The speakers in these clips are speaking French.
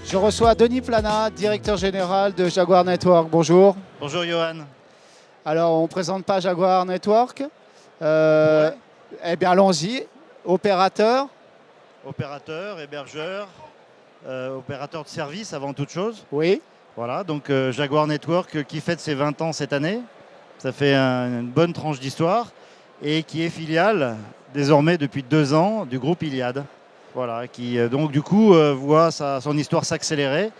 Je reçois Denis Plana, directeur général de Jaguar Network. Bonjour. Bonjour Johan. Alors, on ne présente pas Jaguar Network. Eh bien, allons-y. Opérateur. Opérateur, hébergeur, opérateur de service avant toute chose. Oui. Voilà, donc Jaguar Network qui fête ses 20 ans cette année. Ça fait une bonne tranche d'histoire et qui est filiale désormais depuis 2 ans du groupe Iliad. Voilà, qui donc du coup voit son histoire s'accélérer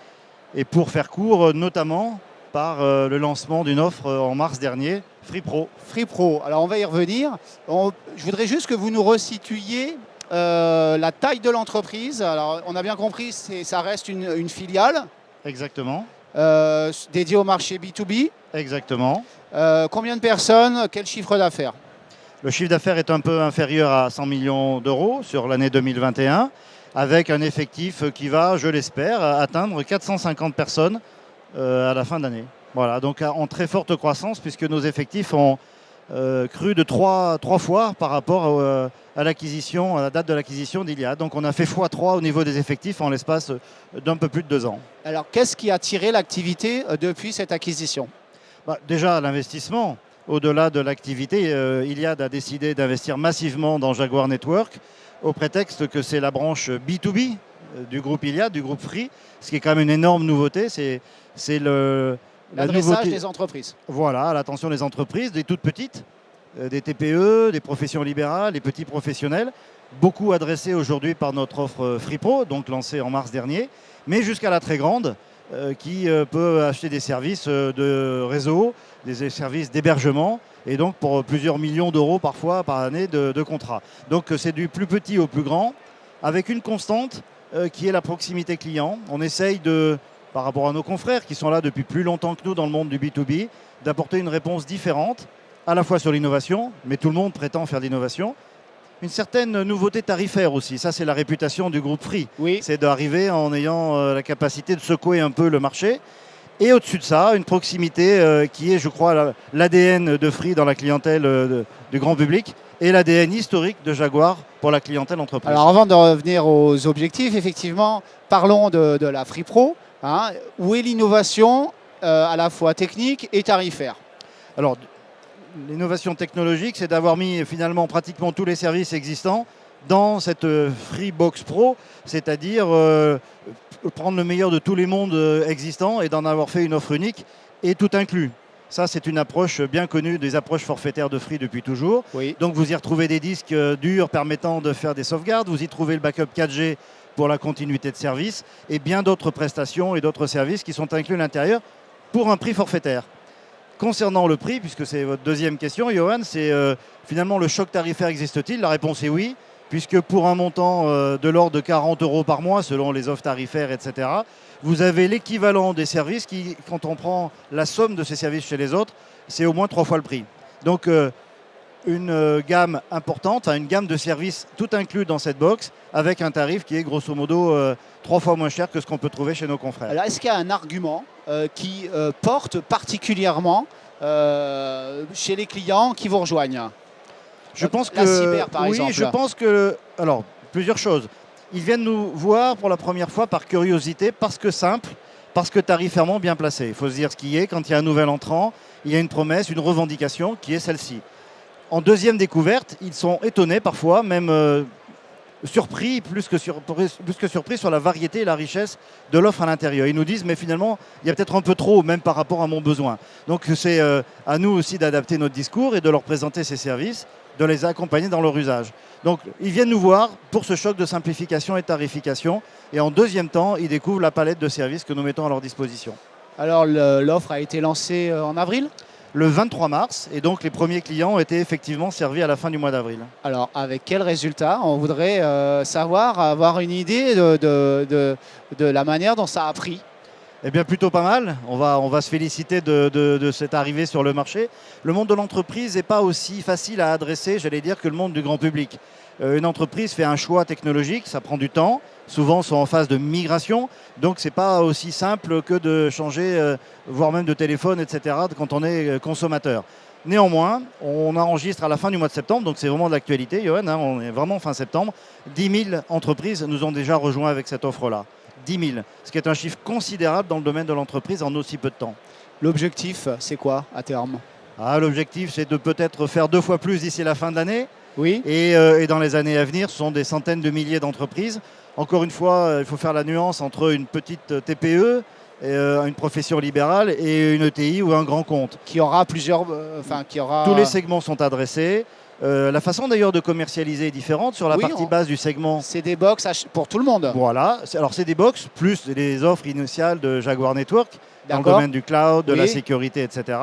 et pour faire court notamment par le lancement d'une offre en mars dernier, Free Pro. Free Pro. Alors, on va y revenir. Je voudrais juste que vous nous resituiez la taille de l'entreprise. Alors, on a bien compris, ça reste une filiale. Exactement. Dédiée au marché B2B. Exactement. Combien de personnes? Quel chiffre d'affaires? Le chiffre d'affaires est un peu inférieur à 100 millions d'euros sur l'année 2021, avec un effectif qui va, je l'espère, atteindre 450 personnes à la fin d'année. Voilà, donc en très forte croissance, puisque nos effectifs ont cru de 3 fois par rapport à l'acquisition, à la date de l'acquisition d'Iliad. Donc on a fait x3 au niveau des effectifs en l'espace d'un peu plus de 2 ans. Alors, qu'est-ce qui a tiré l'activité depuis cette acquisition? Déjà, l'investissement. Au-delà de l'activité, Iliad a décidé d'investir massivement dans Jaguar Network au prétexte que c'est la branche B2B du groupe Iliad, du groupe Free, ce qui est quand même une énorme nouveauté. C'est l'adressage des entreprises. Voilà, à l'attention des entreprises, des toutes petites, des TPE, des professions libérales, des petits professionnels, beaucoup adressés aujourd'hui par notre offre Free Pro, donc lancée en mars dernier, mais jusqu'à la très grande, qui peut acheter des services de réseau, des services d'hébergement, et donc pour plusieurs millions d'euros parfois par année de contrats. Donc c'est du plus petit au plus grand, avec une constante qui est la proximité client. On essaye par rapport à nos confrères qui sont là depuis plus longtemps que nous dans le monde du B2B, d'apporter une réponse différente, à la fois sur l'innovation, mais tout le monde prétend faire de l'innovation. Une certaine nouveauté tarifaire aussi, ça c'est la réputation du groupe Free. Oui. C'est d'arriver en ayant la capacité de secouer un peu le marché. Et au-dessus de ça, une proximité qui est, je crois, l'ADN de Free dans la clientèle du grand public et l'ADN historique de Jaguar pour la clientèle entreprise. Alors, avant de revenir aux objectifs, effectivement, parlons de la Free Pro. Où est l'innovation à la fois technique et tarifaire? Alors, l'innovation technologique, c'est d'avoir mis finalement pratiquement tous les services existants dans cette Freebox Pro, c'est-à-dire prendre le meilleur de tous les mondes existants et d'en avoir fait une offre unique et tout inclus. Ça, c'est une approche bien connue des approches forfaitaires de Free depuis toujours. Oui. Donc, vous y retrouvez des disques durs permettant de faire des sauvegardes, vous y trouvez le backup 4G pour la continuité de service et bien d'autres prestations et d'autres services qui sont inclus à l'intérieur pour un prix forfaitaire. Concernant le prix, puisque c'est votre deuxième question, Johan, c'est finalement le choc tarifaire existe-t-il? La réponse est oui, puisque pour un montant de l'ordre de 40 € par mois, selon les offres tarifaires, etc., vous avez l'équivalent des services qui, quand on prend la somme de ces services chez les autres, c'est au moins 3 fois le prix. Donc une gamme importante, une gamme de services tout inclus dans cette box, avec un tarif qui est grosso modo 3 fois moins cher que ce qu'on peut trouver chez nos confrères. Alors, est-ce qu'il y a un argument qui porte particulièrement chez les clients qui vous rejoignent? Je pense que la cyber, par exemple. Oui, je pense que... Alors, plusieurs choses. Ils viennent nous voir pour la première fois par curiosité, parce que simple, parce que tarifairement bien placé. Il faut se dire ce qui est. Quand il y a un nouvel entrant, il y a une promesse, une revendication qui est celle-ci. En deuxième découverte, ils sont étonnés parfois, même surpris, plus que surpris sur la variété et la richesse de l'offre à l'intérieur. Ils nous disent, mais finalement, il y a peut-être un peu trop, même par rapport à mon besoin. Donc c'est à nous aussi d'adapter notre discours et de leur présenter ces services, de les accompagner dans leur usage. Donc ils viennent nous voir pour ce choc de simplification et de tarification. Et en deuxième temps, ils découvrent la palette de services que nous mettons à leur disposition. Alors l'offre a été lancée en avril? Le 23 mars, et donc les premiers clients ont été effectivement servis à la fin du mois d'avril. Alors, avec quel résultat? On voudrait avoir une idée de la manière dont ça a pris. Eh bien, plutôt pas mal. On va se féliciter de cette arrivée sur le marché. Le monde de l'entreprise n'est pas aussi facile à adresser, j'allais dire, que le monde du grand public. Une entreprise fait un choix technologique, ça prend du temps. Souvent, sont en phase de migration. Donc, ce n'est pas aussi simple que de changer, voire même de téléphone, etc., quand on est consommateur. Néanmoins, on enregistre à la fin du mois de septembre, donc c'est vraiment de l'actualité, Johan, on est vraiment fin septembre. 10 000 entreprises nous ont déjà rejoints avec cette offre-là. 10 000, ce qui est un chiffre considérable dans le domaine de l'entreprise en aussi peu de temps. L'objectif, c'est quoi à terme? L'objectif, c'est de peut-être faire 2 fois plus d'ici la fin de l'année. Oui. Et dans les années à venir, ce sont des centaines de milliers d'entreprises. Encore une fois, il faut faire la nuance entre une petite TPE, une profession libérale et une ETI ou un grand compte. Qui aura plusieurs... Tous les segments sont adressés. La façon d'ailleurs de commercialiser est différente. Sur la partie basse du segment, c'est des box pour tout le monde. Voilà. Alors c'est des box plus les offres initiales de Jaguar Network dans le domaine du cloud, de la sécurité, etc.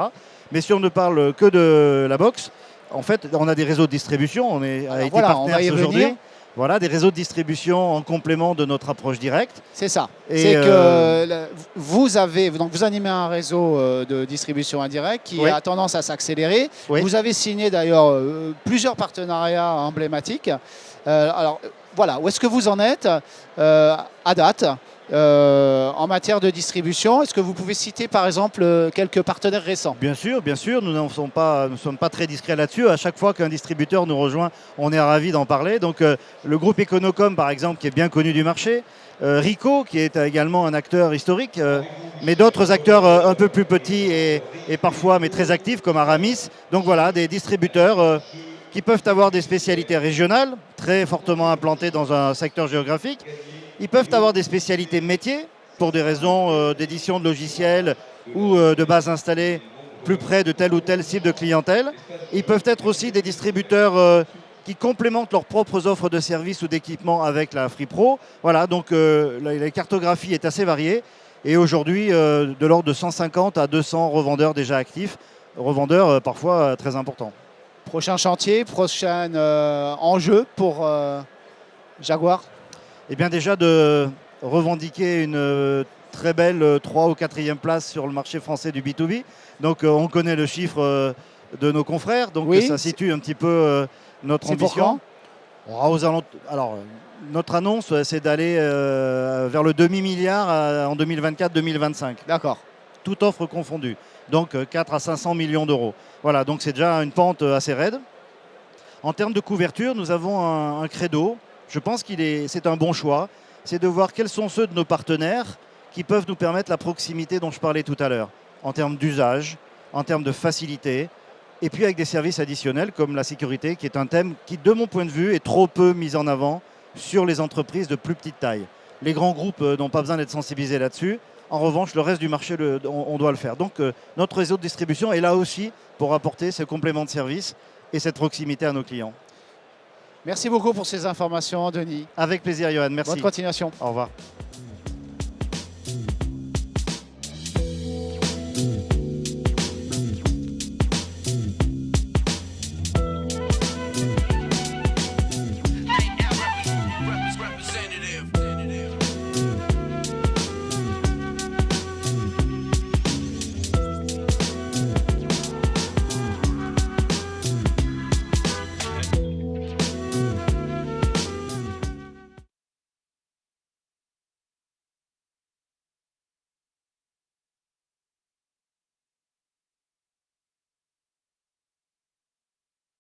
Mais si on ne parle que de la box, en fait, on a des réseaux de distribution. On est IT Partners aujourd'hui. Voilà, des réseaux de distribution en complément de notre approche directe. C'est ça. C'est que vous animez un réseau de distribution indirecte qui a tendance à s'accélérer. Oui. Vous avez signé d'ailleurs plusieurs partenariats emblématiques. Alors voilà, où est-ce que vous en êtes à date en matière de distribution? Est-ce que vous pouvez citer par exemple quelques partenaires récents? Bien sûr, nous ne sommes pas très discrets là-dessus. À chaque fois qu'un distributeur nous rejoint, on est ravis d'en parler. Donc le groupe Econocom par exemple, qui est bien connu du marché, Ricoh qui est également un acteur historique, mais d'autres acteurs un peu plus petits et parfois mais très actifs comme Aramis. Donc voilà, des distributeurs qui peuvent avoir des spécialités régionales, très fortement implantées dans un secteur géographique. Ils peuvent avoir des spécialités métiers pour des raisons d'édition de logiciels ou de bases installées plus près de telle ou telle cible de clientèle. Ils peuvent être aussi des distributeurs qui complémentent leurs propres offres de services ou d'équipements avec la FreePro. Voilà, donc la cartographie est assez variée et aujourd'hui de l'ordre de 150 à 200 revendeurs déjà actifs, revendeurs parfois très importants. Prochain chantier, prochain enjeu pour Jaguar? Eh bien déjà de revendiquer une très belle 3 ou 4e place sur le marché français du B2B. Donc on connaît le chiffre de nos confrères, donc ça situe un petit peu notre ambition. Alors notre annonce, c'est d'aller vers le demi-milliard en 2024-2025. D'accord. Toute offre confondue. Donc 4 à 500 millions d'euros. Voilà, donc c'est déjà une pente assez raide. En termes de couverture, nous avons un credo. Je pense c'est un bon choix. C'est de voir quels sont ceux de nos partenaires qui peuvent nous permettre la proximité dont je parlais tout à l'heure, en termes d'usage, en termes de facilité, et puis avec des services additionnels comme la sécurité, qui est un thème qui, de mon point de vue, est trop peu mis en avant sur les entreprises de plus petite taille. Les grands groupes n'ont pas besoin d'être sensibilisés là-dessus. En revanche, le reste du marché, on doit le faire. Donc notre réseau de distribution est là aussi pour apporter ce complément de service et cette proximité à nos clients. Merci beaucoup pour ces informations, Denis. Avec plaisir, Johan. Merci. Bonne continuation. Au revoir.